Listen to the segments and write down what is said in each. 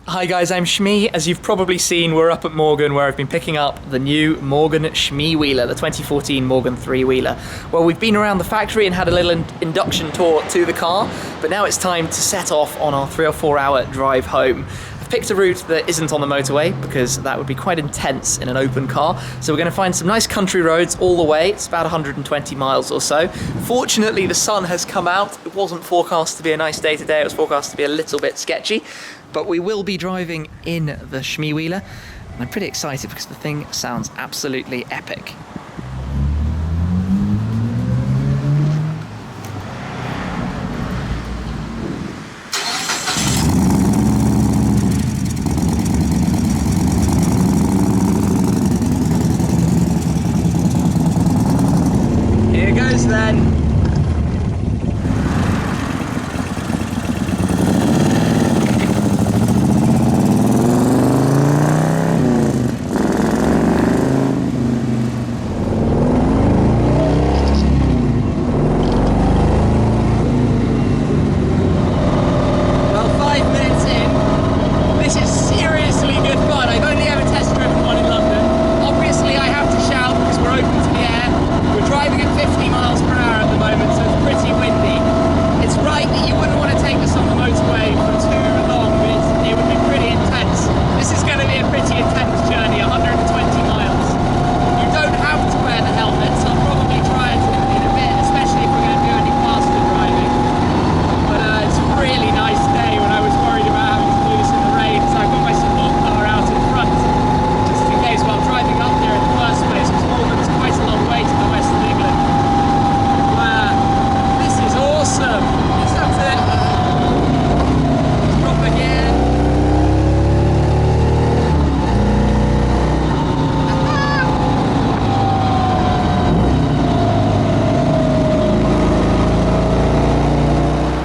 Hi guys, I'm Shmee. As you've probably seen, we're up at Morgan where I've been picking up the new Morgan Shmee Wheeler, the 2014 Morgan 3-wheeler. Well, we've been around the factory and had a little induction tour to the car, but now it's time to set off on our 3 or 4 hour drive home. I've picked a route that isn't on the motorway because that would be quite intense in an open car. So we're going to find some nice country roads all the way. It's about 120 miles or so. Fortunately, the sun has come out. It wasn't forecast to be a nice day today. It was forecast to be a little bit sketchy. But we will be driving in the Shmee Wheeler, and I'm pretty excited because the thing sounds absolutely epic. Here goes then.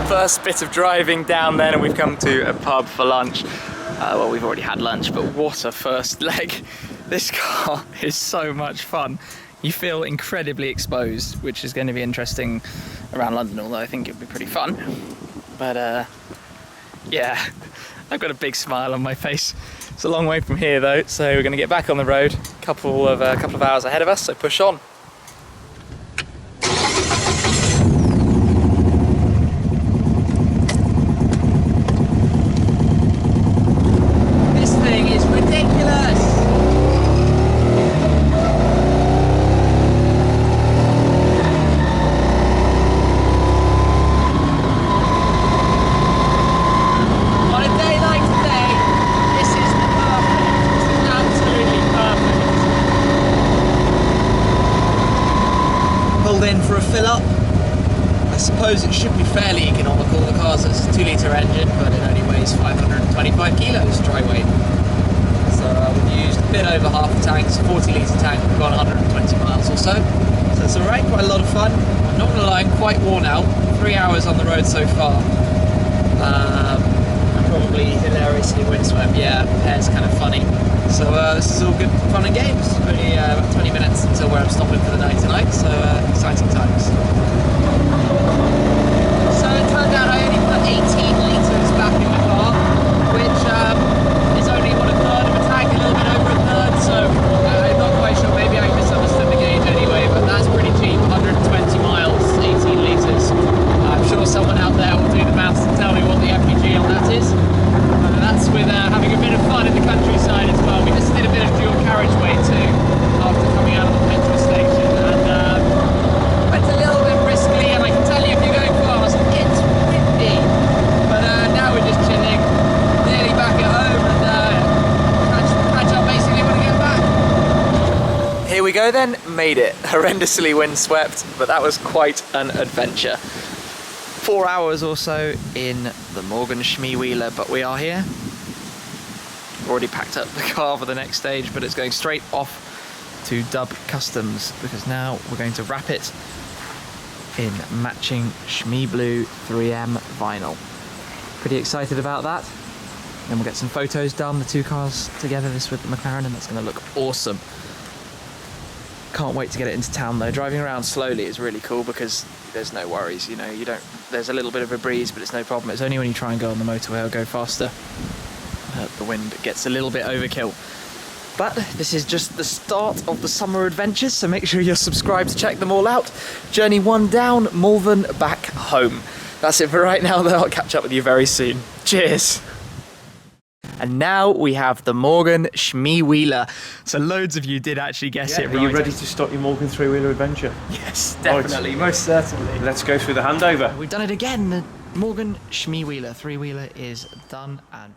First bit of driving down then, and we've come to a pub for lunch. Well, we've already had lunch, but what a first leg. This car is so much fun. You feel incredibly exposed, which is going to be interesting around London, although I think it'll be pretty fun. But yeah, I've got a big smile on my face. It's a long way from here though, so we're going to get back on the road. A couple of hours ahead of us, so push on. In for a fill up. I suppose it should be fairly economical. The car's a 2-litre engine, but it only weighs 525 kilos dry weight. So we've used a bit over half the tank. It's a 40-litre tank. We've gone 120 miles or so. So it's alright, quite a lot of fun. I'm not gonna lie, I'm quite worn out. 3 hours on the road so far. I'm probably hilariously windswept. Yeah, the hair's kind of funny. So this is all good fun and games. Only about 20 minutes until where I'm stopping for the night tonight, so exciting times. So it turned out I only put 18 litres back in the car, which is only a third of a tank, a little bit over a third, so I'm not quite sure, maybe I misunderstood the gauge anyway, but that's pretty cheap, 120 miles, 18 litres. I'm sure someone out there will do the maths and tell me what the MPG on that is. That's with having a bit of fun in the countryside as well. We just did a bit of dual carriageway too after coming out of the petrol station, and went a little bit briskly, and I can tell you if you're going fast, it's windy. But now we're just chilling, nearly back at home, and catch up basically when we get back. Here we go then, made it. Horrendously windswept, but that was quite an adventure. 4 hours or so in the Morgan Shmee Wheeler, but we are here. We've already packed up the car for the next stage, but it's going straight off to Dub Customs because now we're going to wrap it in matching Shmee Blue 3M vinyl. Pretty excited about that. Then we'll get some photos done, the two cars together, this with the McLaren, and that's going to look awesome. Can't wait to get it into town though. Driving around slowly is really cool because there's no worries, you know, you don't there's a little bit of a breeze, but it's no problem. It's only when you try and go on the motorway or go faster that the wind gets a little bit overkill. But this is just the start of the summer adventures, so make sure you're subscribed to check them all out. Journey 1 down, Malvern back home. That's it for right now, though. I'll catch up with you very soon. Cheers! And now we have the Morgan Shmee Wheeler. So loads of you did actually guess it right. Are you ready to start your Morgan three-wheeler adventure? Yes, definitely, most certainly. Let's go through the handover. We've done it again. The Morgan Shmee Wheeler three-wheeler is done and